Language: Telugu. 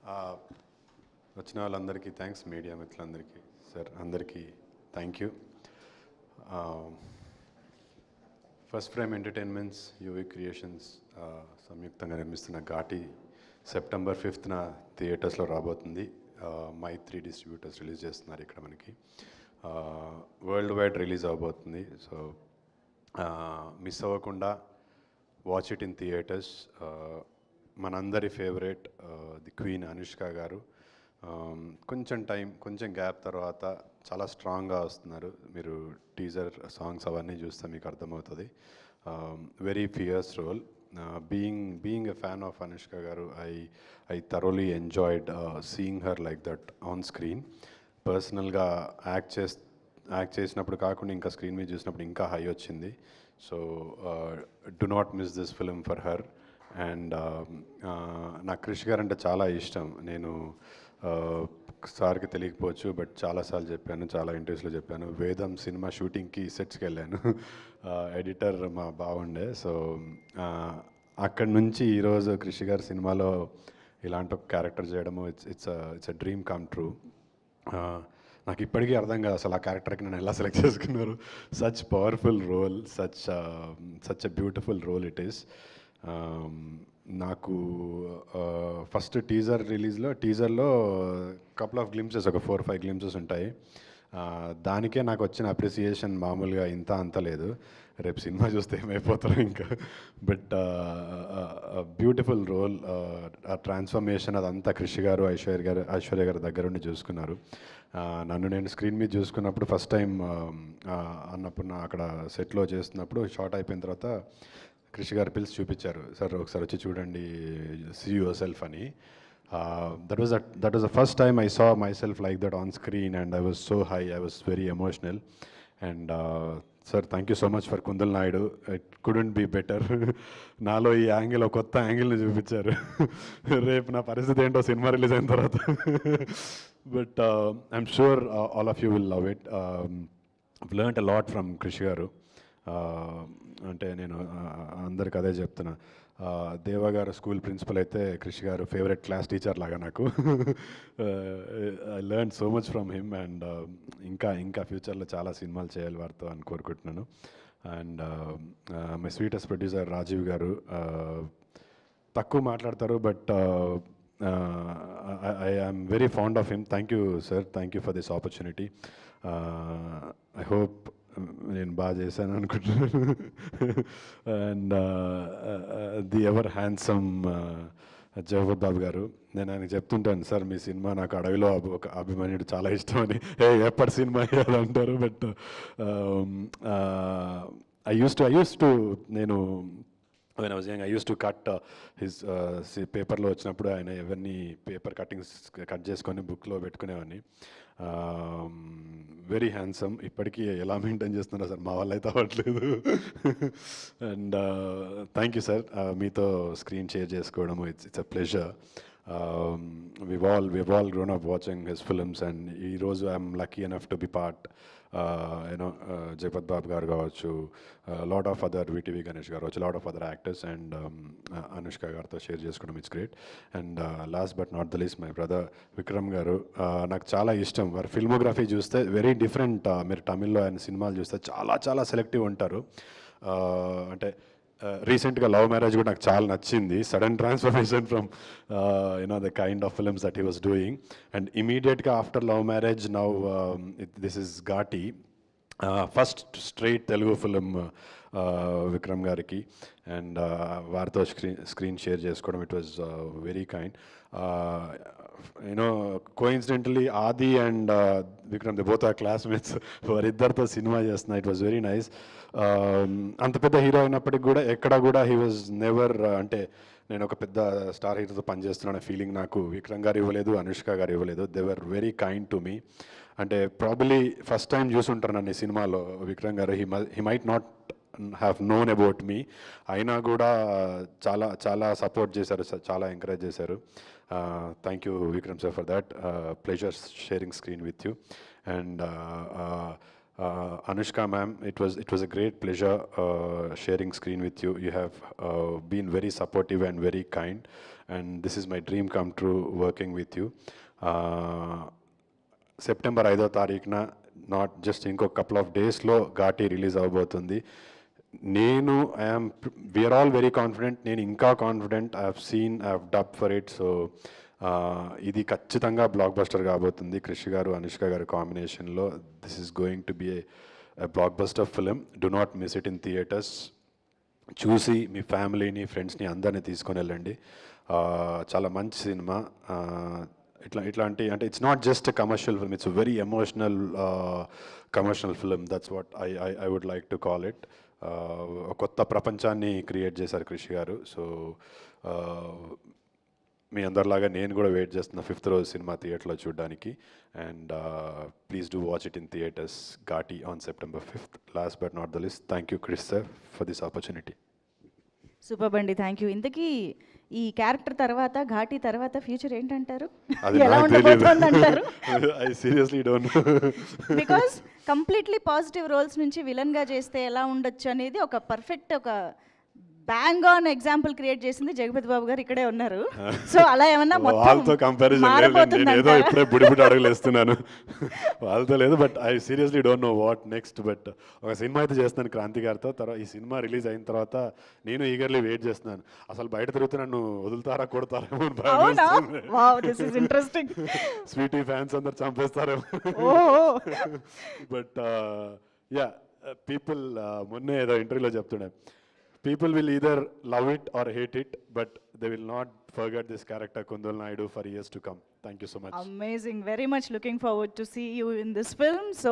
వచ్చిన వాళ్ళందరికీ థ్యాంక్స్, మీడియా మిత్రులందరికీ, సార్ అందరికీ thank you. First frame entertainments, UV creations సంయుక్తంగా నిర్మిస్తున్న ఘాటి సెప్టెంబర్ 5th థియేటర్స్లో రాబోతుంది. మై3 డిస్ట్రిబ్యూటర్స్ రిలీజ్ చేస్తున్నారు ఇక్కడ మనకి. వరల్డ్ వైడ్ రిలీజ్ అవబోతుంది. సో మిస్ అవ్వకుండా వాచ్ ఇట్ ఇన్ థియేటర్స్. మనందరి favourite the queen Anushka garu కొంచెం గ్యాప్ తర్వాత చాలా స్ట్రాంగ్గా వస్తున్నారు. మీరు టీజర్ సాంగ్స్ అవన్నీ చూస్తే మీకు అర్థమవుతుంది. Very fierce role. Being a fan of Anushka garu, I thoroughly enjoyed seeing her like that on screen. పర్సనల్గా యాక్ట్ చేసినప్పుడు కాకుండా ఇంకా స్క్రీన్ మీద చూసినప్పుడు ఇంకా హై వచ్చింది. So do not miss this film for her. And నాకు క్రిష్ గారు అంటే చాలా ఇష్టం. నేను సార్కి తెలియకపోవచ్చు, బట్ చాలాసార్లు చెప్పాను, చాలా ఇంటర్వ్యూస్లో చెప్పాను. వేదం సినిమా షూటింగ్కి సెట్స్కి వెళ్ళాను. ఎడిటర్ మా బాగుండే. సో అక్కడి నుంచి ఈరోజు క్రిష్ గారి సినిమాలో ఇలాంటి ఒక క్యారెక్టర్ చేయడము it's a dream come true. నాకు ఇప్పటికీ అర్థం కాదు అసలు ఆ క్యారెక్టర్కి నన్ను ఎలా సెలెక్ట్ చేసుకున్నారు. Such powerful role, such a beautiful role it is. నాకు ఫస్ట్ టీజర్లో కపుల్ ఆఫ్ గ్లిమ్సెస్, ఒక 4-5 గ్లిమ్సెస్ ఉంటాయి. దానికే నాకు వచ్చిన అప్రిసియేషన్ మామూలుగా అంత లేదు. రేపు సినిమా చూస్తే ఏమైపోతారో ఇంకా. బట్ బ్యూటిఫుల్ రోల్, ఆ ట్రాన్స్ఫర్మేషన్ అదంతా క్రిష్ గారు, ఐశ్వర్య గారు దగ్గరుండి చూసుకున్నారు. నన్ను నేను స్క్రీన్ మీద చూసుకున్నప్పుడు ఫస్ట్ టైం అన్నప్పుడు అక్కడ సెట్లో చేస్తున్నప్పుడు షార్ట్ అయిపోయిన తర్వాత క్రిష్ గారు పిలిచి చూపించారు. సార్ ఒకసారి వచ్చి చూడండి, సీ యువర్ సెల్ఫ్ అని. That was the first time I saw myself like that on screen and I was so high, I was very emotional. And sir, thank you so much for Kundal Naidu. It couldn't be better. నాలో ఈ యాంగిల్, ఒక కొత్త యాంగిల్ని చూపించారు. రేపు నా పరిస్థితి ఏంటో సినిమా రిలీజ్ అయిన తర్వాత. But I'm sure all of you will love it. Learned a lot from Krish garu. అంటే నేను అందరికి అదే చెప్తున్నా. దేవా గారు స్కూల్ ప్రిన్సిపల్ అయితే క్రిష్ గారు ఫేవరెట్ క్లాస్ టీచర్ లాగా నాకు. I learn so much from him. And ఇంకా ఫ్యూచర్లో చాలా సినిమాలు చేయాలి వారితో అని కోరుకుంటున్నాను. And my sweetest producer Rajeev garu తక్కువ మాట్లాడతారు, but I am very fond of him. Thank you sir, thank you for this opportunity. I hope నేను బాగా చేశాను అనుకుంటున్నాను. And the ever handsome Jagapathi Babu garu, నేను ఆయనకు చెప్తుంటాను, సార్ మీ సినిమా నాకు అడవిలో ఒక అభిమన్యుడు చాలా ఇష్టం అని. ఎప్పటి సినిమా అంటారు. బట్ ఐ యూస్ టు నేను when I was young, I used to cut his పేపర్లో వచ్చినప్పుడు ఆయన ఎవరిని పేపర్ కటింగ్స్ కట్ చేసుకొని బుక్లో పెట్టుకునేవాడిని. Very handsome. ఇప్పటికీ ఎలా మెయింటైన్ చేస్తున్నారో సార్, మా వాళ్ళు అయితే అవ్వట్లేదు. అండ్ థ్యాంక్ యూ సార్, మీతో స్క్రీన్ షేర్ చేసుకోవడం it's a pleasure. we've all grown up watching his films, and ఈరోజు I'm lucky enough to be part. Jagapathi Babu garu కావచ్చు, lot of other VTV Ganesh garu కావచ్చు, lot of other actors, and Anushka గారితో షేర్ చేసుకోవడం it's great. And last but not the least my brother Vikram garu. నాకు చాలా ఇష్టం వారి ఫిల్మోగ్రఫీ చూస్తే. Very different. మీరు తమిళ్లో ఆయన సినిమాలు చూస్తే చాలా సెలెక్టివ్ ఉంటారు. అంటే రీసెంట్గా లవ్ మ్యారేజ్ కూడా నాకు చాలా నచ్చింది. Sudden transformation from the kind of films that he was doing. And ఇమీడియట్గా after Love Marriage now this is Ghaati, first straight Telugu film Vikram గారికి. అండ్ వారితో స్క్రీన్ షేర్ చేసుకోవడం it was very kind. Coincidentally Aadi and Vikram, they both are classmates. వారిద్దరితో సినిమా చేస్తున్నా. It was very nice. అంత పెద్ద హీరో అయినప్పటికి కూడా ఎక్కడ కూడా హీ వాజ్ నెవర్, అంటే నేను ఒక పెద్ద స్టార్ హీరోతో పనిచేస్తున్నాను ఫీలింగ్ నాకు విక్రమ్ గారు ఇవ్వలేదు, అనుష్క గారు ఇవ్వలేదు. They were very kind to me. అంటే ప్రాబబ్లీ ఫస్ట్ టైం చూసుంటారు నన్ను ఈ సినిమాలో విక్రమ్ గారు. He might not have known about me, అయినా కూడా చాలా సపోర్ట్ చేశారు, చాలా ఎంకరేజ్ చేశారు. Thank you Vikram sir for that. Pleasure sharing screen with you. And Anushka ma'am, it was a great pleasure sharing screen with you. You have been very supportive and very kind, and this is my dream come true working with you. September 5వ తారీఖున, నాట్ జస్ట్ ఇంకొక కపుల్ ఆఫ్ డేస్లో ఘాటి రిలీజ్ అవబోతుంది. నేను వీఆర్ ఆల్ వెరీ కాన్ఫిడెంట్, నేను ఇంకా confident. I have dub for it. So ఇది ఖచ్చితంగా బ్లాక్ బస్టర్ కాబోతుంది. క్రిష్ గారు, అనుష్క గారు కాంబినేషన్లో this is going to be A block buster film. Do not miss it in theatres. చూసి మీ ఫ్యామిలీని, ఫ్రెండ్స్ని అందరినీ తీసుకొని వెళ్ళండి. చాలా మంచి సినిమా. ఇట్లాంటి అంటే it's not just commercial film, it's very emotional commercial film. That's what I would like to call it. కొత్త ప్రపంచాన్ని క్రియేట్ చేశారు క్రిష్ గారు. సో మీ అందరిలాగా నేను కూడా వెయిట్ చేస్తున్నా 5th రోజు సినిమా థియేటర్లో చూడడానికి. And please do watch it in theatres. Ghaati on September 5th. Last but not the least, thank you Krish sir for this opportunity. Super అండి, థ్యాంక్ యూ. ఇంతకీ ఈ క్యారెక్టర్ తర్వాత, ఘాటి తర్వాత ఫ్యూచర్ ఏంటంటారు? అది ఎలా నాకు ఉండబోతోంది అంటారు? I seriously don't know. Because completely positive roles నుంచి విలన్గా చేస్తే ఎలా ఉండొచ్చు అనేది ఒక పర్ఫెక్ట్, ఒక బ్యాంగ్ ఆన్ ఎగ్జాంపుల్ క్రియేట్ చేసింది జగపతి బాబు గారు ఇక్కడే ఉన్నారు. సో అలా ఏమన్నా వాళ్ళతో కంపారిజన్ ఏదో ఇప్పుడే బుడిబుడి అడుగులు వేస్తున్నాను. వాళ్ళతో లేదు, but I seriously don't know what next. But ఒక సినిమా అయితే చేస్తున్నాను క్రాంతి గారితో. తర్వాత ఈ సినిమా రిలీజ్ అయిన తర్వాత నేను ఈగర్లీ వెయిట్ చేస్తున్నాను. అసలు బయట తిరుగుతూ నన్ను వదులుతారా, కొడతారేమో ఇంట్రెస్టింగ్. స్వీటీ ఫ్యాన్స్ అందరు చంపేస్తారేమో. బట్ యా, పీపుల్ మొన్నే ఏదో ఇంటర్వ్యూలో చెప్తుండే, people will either love it or hate it, but they will not forget this character Kundal Naidu for years to come. Thank you so much. Amazing. Very much looking forward to see you in this film. So